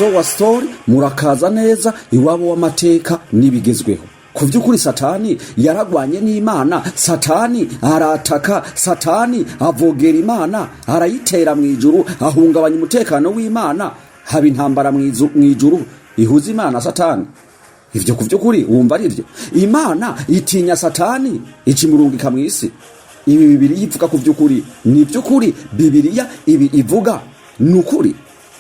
Sowa story murakaza neza iwabo w'amateka n'ibigezweho. Kuvyukuri Satani yaragwanye n'Imana, Satani arataka, Satani avogera Imana, arayitera mwijuru, ahungabanya umutekano w'Imana, haba intambara mwijuru ihuza Imana na Satani. Ivyo kuvyukuri wumva ari ivyo. Imana itinya Satani ikimurungika mw'isi. Ibi Bibiliya ivuga kuvyukuri ni vyukuri, Bibiliya ibi ivuga nukuri.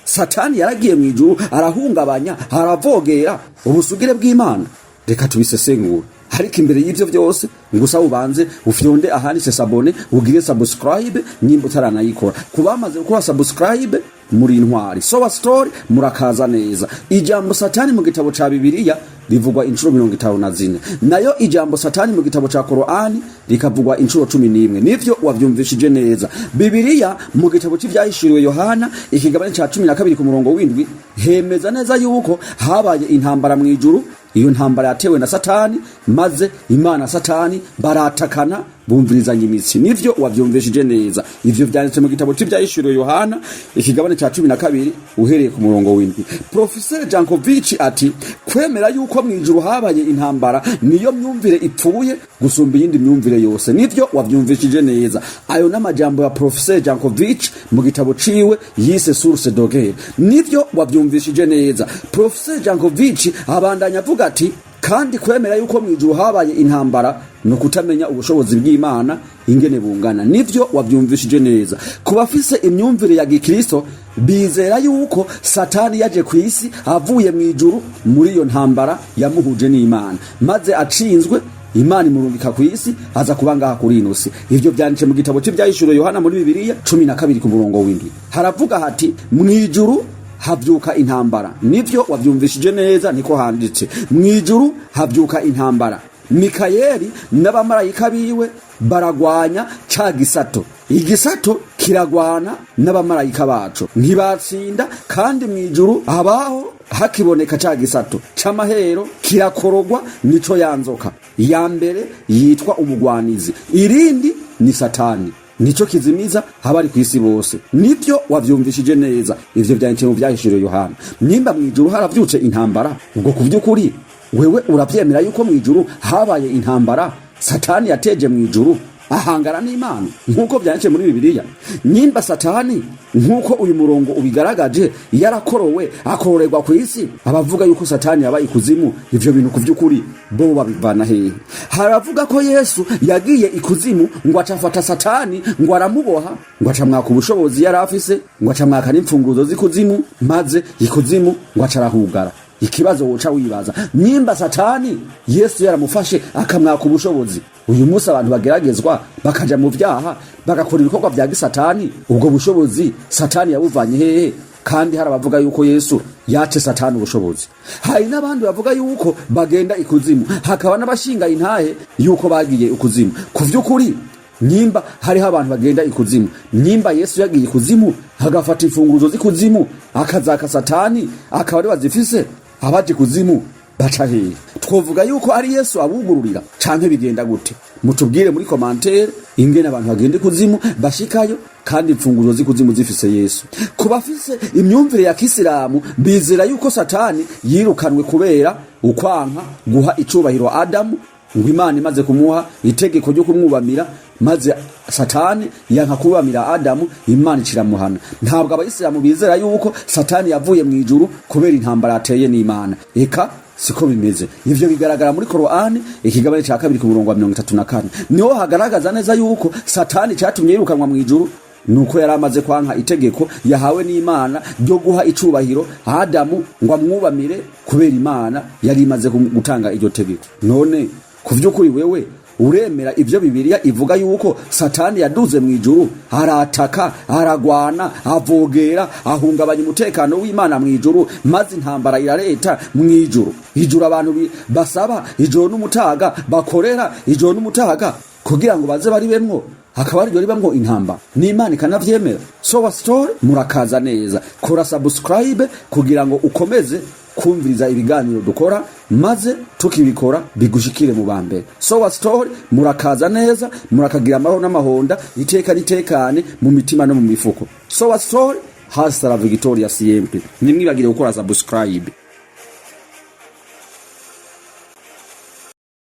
Satani yaragiye mwijuru, arahungabanya, aravogera ubusugire bw'Imana. Reka tubisesengura. Ariko imbere y'ivyo vyose ngusa ubanze ufyonde ahanditse sabone, ugire subscribe nyimbo taranayikora. Kubamaze gukora subscribe muritwari. Sowa story murakaza neza. Ijambo Satani mu gitabo ca Bibiliya rivugwa inshuro 54. Nayo ijambo Satani mu gitabo ca Korani rikavugwa inshuro 11. Nivyo wavyumvishije neza. Bibiliya mu gitabo cy'ivyahishuriwe Yohana ikigabane ca 12 ku murongo w'indwi hemeza neza yuko habaye intambara mwijuru. Iyo ntambara yatewe na Satani, maze Imana Satani baratakana bumvirizanya imitsi. Nivyo wavyumvishije neza. Ivyo vyanditse mu gitabo cy'ivyahishuriwe Yohana ikigabane ca 12 uhereye ku murongo w'indwi. Professor Jankovic ati kwemera yuko mwijuru habaye intambara niyo myumvire ipfuye gusumba iyindi myumvire yose. Nivyo wavyumvishije neza. Ayo n'amajambo ya Professor Jankovic mu gitabo ciwe yise Source d'Orgueil. Nivyo wavyumvishije neza. Professor Jankovic abandanya avuga ati kandi kwemera yuko mwijuru habaye intambara no kutamenya ubushobozi bw'Imana ingene bungana. Nivyo wavyumvishije neza. Kubafise imyumvire ya Gikristo bizera yuko Satani yaje kwisi avuye mwijuru muri iyo ntambara yamuhuje n'Imana, maze acinzwe Imana imurungika kwisi aza kubangaha kuri inosi. Ivyo byanditse mu gitabo cy'ivyahishuriwe Yohana muri Bibiliya 12 ku murongo w'indwi. Haravuga hati mwijuru havyuka intambara. Nivyo wavyumvishije neza, niko handitse. Mwijuru havyuka intambara. Mikayeli n'abamarayika biwe baragwanya ca gisato. Igisato kiragwana n'abamarayika bacu. Ntibatsinda kandi mwijuru abaho hakiboneka ca gisato c'amahero kirakorogwa nico yanzoka. Ya mbere yitwa umugwanizi, irindi ni Satani. Nico kizimiza habari kwisi bose. Nivyo wavyumvishije neza. Ivyo byanditse mu vyahishuriwe Yohana. Nimba mwijuru haravyutse intambara, ubwo kuvyukuri wewe uravyemera yuko mwijuru habaye intambara Satani yateje mwijuru ahangara n'Imana nkuko byanditse muri Bibiliya? Nimba Satani nkuko uyu murongo ubigaragaje yarakorowe akororerwa kwisi, abavuga yuko Satani yabaye ikuzimu, ivyo bintu kuvyukuri bo babivana hehe? Haravuga ko Yesu yagiye ikuzimu ngo acafata Satani ngo aramuboha, ngo acamwaka ubushobozi yarafise, ngo acamwaka n'imfunguzo z'ikuzimu, maze ikuzimu ngo acarahugara. Ikibazo woca wibaza, nimba Satani Yesu yaramufashe akamwaka ubushobozi, uyu munsi abantu bageragezwa bakaja mu vyaha bagakora ibikorwa vya gisatani, ubwo bushobozi Satani yabuvanye hehe? Kandi harabavuga yuko Yesu yace Satani ubushobozi. Hari n'abandi bavuga yuko bagenda ikuzimu, hakaba n'abashinga intahe yuko bagiye ikuzimu. Kuvyukuri nimba hariho abantu bagenda ikuzimu, nimba Yesu yagiye ikuzimu hagafata imfunguzo z'ikuzimu akazaka Satani akaba ari bazifise, abaje kuzimu baca hehe? Twovuga yuko ari Yesu abugururira canke bigenda gute? Mutubwire muri commentaire ingene abantu bagenda kuzimu bashikayo kandi imfunguzo z'ikuzimu zifise Yesu. Kubafise imyumvire ya Kisilamu bizera yuko Satani yirukanwe kubera ukwanka guha icubahiro Adamu, ngo Imana imaze kumuha itegeko ryo kumwubamira, maze Satani yanka kubamira Adamu, Imana iciramuhana. Ntabwo abayisilamu bizera yuko Satani yavuye mwijuru kubera intambara ateye n'Imana. Eka siko bimeze. Ivyo bigaragara muri Korani ikigabane ca 2 ku murongo wa 34. Niho hagaragaza neza yuko Satani cyatumye yirukanwa mwijuru nuko yaramaze kwanka itegeko yahawe n'Imana ryo guha icubahiro Adamu ngo amwubamire, kubera Imana yari imaze gutanga iryo tegeko. None kuvyukuri wewe uremera ivyo Bibiliya ivuga yuko Satani yaduze mwijuru arataka, aragwana, avogera, ahungabanya umutekano w'Imana mwijuru, maze intambara irareta mwijuru? Ijuru abantu basaba ijoro n'umutaga, bakorera ijoro n'umutaga kugira ngo baze bari bemwo, hakaba ari ribamwo intamba, n'Imana ikanavyemera. Sowa story murakaza neza. Kora subscribe kugira ngo ukomeze kumviriza ibiganiro dukora, maze tukibikora bigushikire mu bambere. Sowa story murakaza neza, murakagira amahoro n'amahonda, iteka ritekane mu mitima no mu mifuko. Sowa story hasta la victoria siempre. Nimwibagire gukora subscribe.